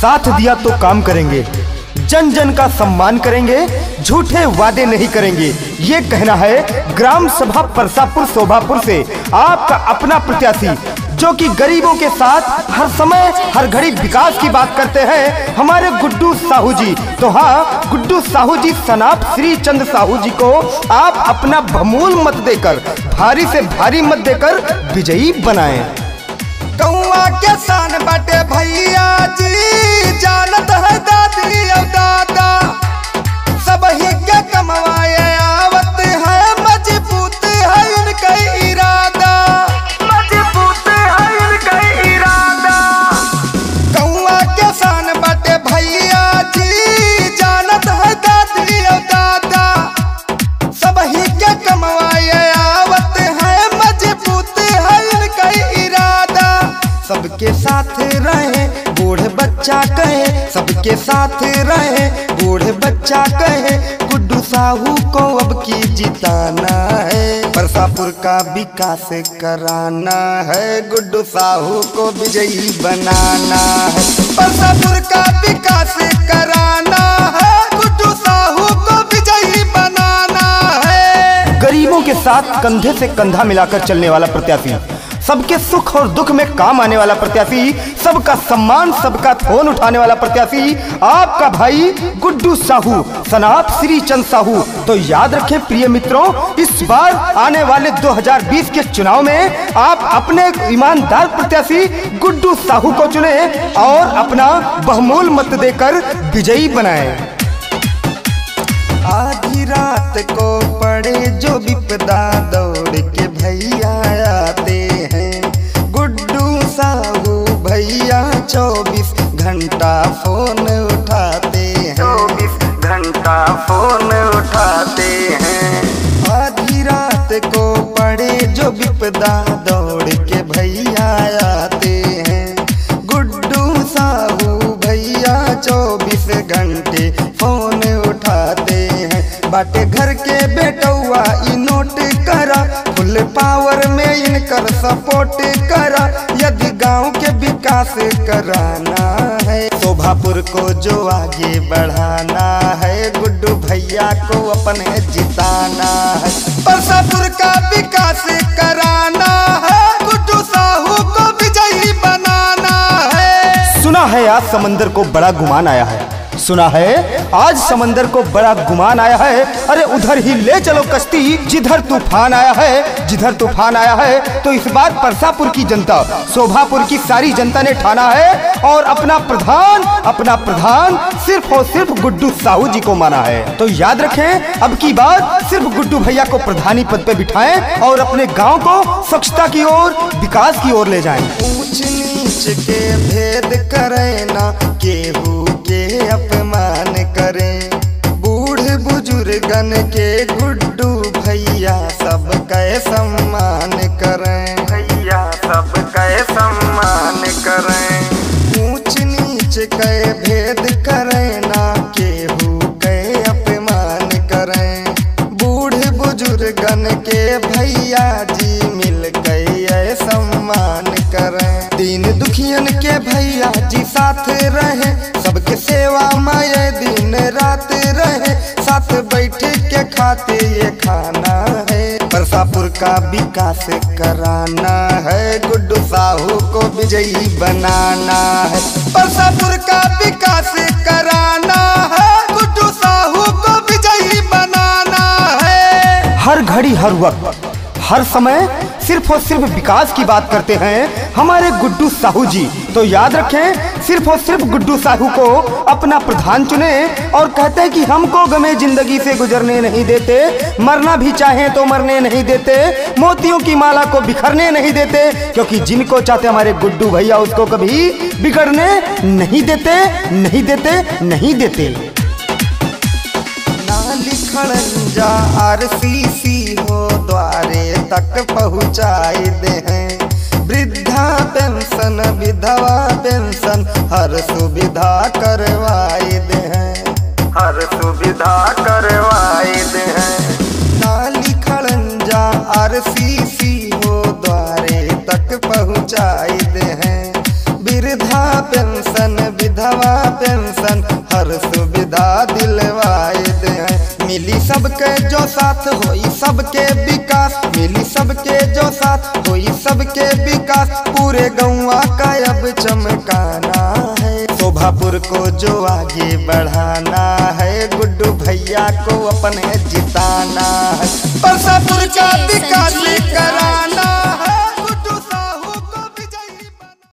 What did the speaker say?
साथ दिया तो काम करेंगे, जन जन का सम्मान करेंगे, झूठे वादे नहीं करेंगे। ये कहना है ग्राम सभा परसापुर शोभापुर से आपका अपना प्रत्याशी, जो कि गरीबों के साथ हर समय हर घड़ी विकास की बात करते हैं, हमारे गुड्डू साहू जी। तो हाँ, गुड्डू साहू जी सनाप श्री चंद साहू जी को आप अपना बहुमूल मत देकर, भारी से भारी मत देकर विजयी बनाएं। गौवा के शान बाटे भैया जी, जानत है दादी और दादा, सब ही के कमवाए आवत है, मजबूत है इनका इरादा, मजबूत है इनका इरादा। गौवा के शान बाटे भैया जी, जानत है दादी और दादा, सब ही के कमवाए आवत है, मजबूत है इनका इरादा। सबके साथ रहे बूढ़े बच्चा कहे, सबके साथ रहे बूढ़े बच्चा कहे, गुड्डू साहू को अब की जिताना है, परसापुर का विकास कराना है, गुड्डू साहू को विजयी बनाना है, परसापुर का विकास कराना है, गुड्डू साहू को विजयी बनाना है। गरीबों के साथ कंधे से कंधा मिलाकर चलने वाला प्रत्याशी, सबके सुख और दुख में काम आने वाला प्रत्याशी, सबका सम्मान सबका फोन उठाने वाला प्रत्याशी, आपका भाई गुड्डू साहू सनाप श्री चंद साहू। तो याद रखें प्रिय मित्रों, इस बार आने वाले 2020 के चुनाव में आप अपने ईमानदार प्रत्याशी गुड्डू साहू को चुने और अपना बहुमूल मत देकर विजयी बनाएं। आधी रात को पड़े जो विपदा, दौड़ के भैया आते हैं, गुड्डू साहू भैया 24 घंटा फोन उठाते हैं, 24 घंटा फोन उठाते हैं। आधी रात को पड़े जो विपदा, दौड़ के भैया आते हैं, गुड्डू साहू भैया 24 घंटे फोन उठाते हैं। बाटे घर के बेटौआ ई नोट करा, फुल पावर में इनकर सपोर्ट करा, यदि गांव के विकास कराना है, शोभापुर को जो आगे बढ़ाना है, गुड्डू भैया को अपने जिताना है, परसापुर का विकास कराना है, गुड्डू साहू को विजयी बनाना है। सुना है आज समंदर को बड़ा गुमान आया है, सुना है आज समंदर को बड़ा गुमान आया है, अरे उधर ही ले चलो कश्ती जिधर तूफान आया है, जिधर तूफान आया है। तो इस बार परसापुर की जनता, शोभापुर की सारी जनता ने ठाना है और अपना प्रधान सिर्फ और सिर्फ गुड्डू साहू जी को माना है। तो याद रखें, अब की बार सिर्फ गुड्डू भैया को प्रधानी पद पे बिठाएं और अपने गाँव को स्वच्छता की ओर, विकास की ओर ले जाएं। ऊंच नीच के भेद करे ना, केहू के अपमान करें, बूढ़ बुजुर्गन के गुड्डू भैया सबका सम्मान करें, भैया सबका सम्मान करें। ऊंच नीच के भेद करें ना, केहू के अपमान करें, बूढ़ बुजुर्गन के भैया जी मिल के सम्मान करें। दीन दुखियन के भैया जी साथ रहे, सबके सेवा में दिन रात रहे, साथ बैठ के खाते ये खाना है, परसापुर का विकास कराना है, गुड्डू साहू को विजयी बनाना है, परसापुर का विकास कराना है, गुड्डू साहू को विजयी बनाना है। हर घड़ी हर वक्त हर समय सिर्फ और सिर्फ विकास की बात करते हैं हमारे गुड्डू साहू जी। तो याद रखें, सिर्फ और सिर्फ गुड्डू साहू को अपना प्रधान चुने और कहते हैं कि हमको गमे जिंदगी से गुजरने नहीं देते, मरना भी चाहें तो मरने नहीं देते, मोतियों की माला को बिखरने नहीं देते, क्योंकि जिनको चाहते हमारे गुड्डू भैया उसको कभी बिगड़ने नहीं देते, नहीं देते, नहीं देते। ना लिखण जा RCC हो द्वारे तक पहुँचाए दे हैं, वृद्धा पेंशन विधवा पेंशन हर सुविधा करवाए दे हैं, हर सुविधा करवाए दे हैं। ना लिखण जा RCC हो द्वारे तक पहुँचाए दे हैं, वृद्धा पेंशन राशन विधवा पेंशन हर सुविधा दिलवाए दे हैं। मिली सबके जो साथ होई सबके विकास, मिली सबके जो साथ होई सबके विकास, पूरे गौवा का अब चमकाना है। शोभापुर को जो आगे बढ़ाना है, गुड्डू भैया को अपने जिताना है, परसापुर का विकास कराना है।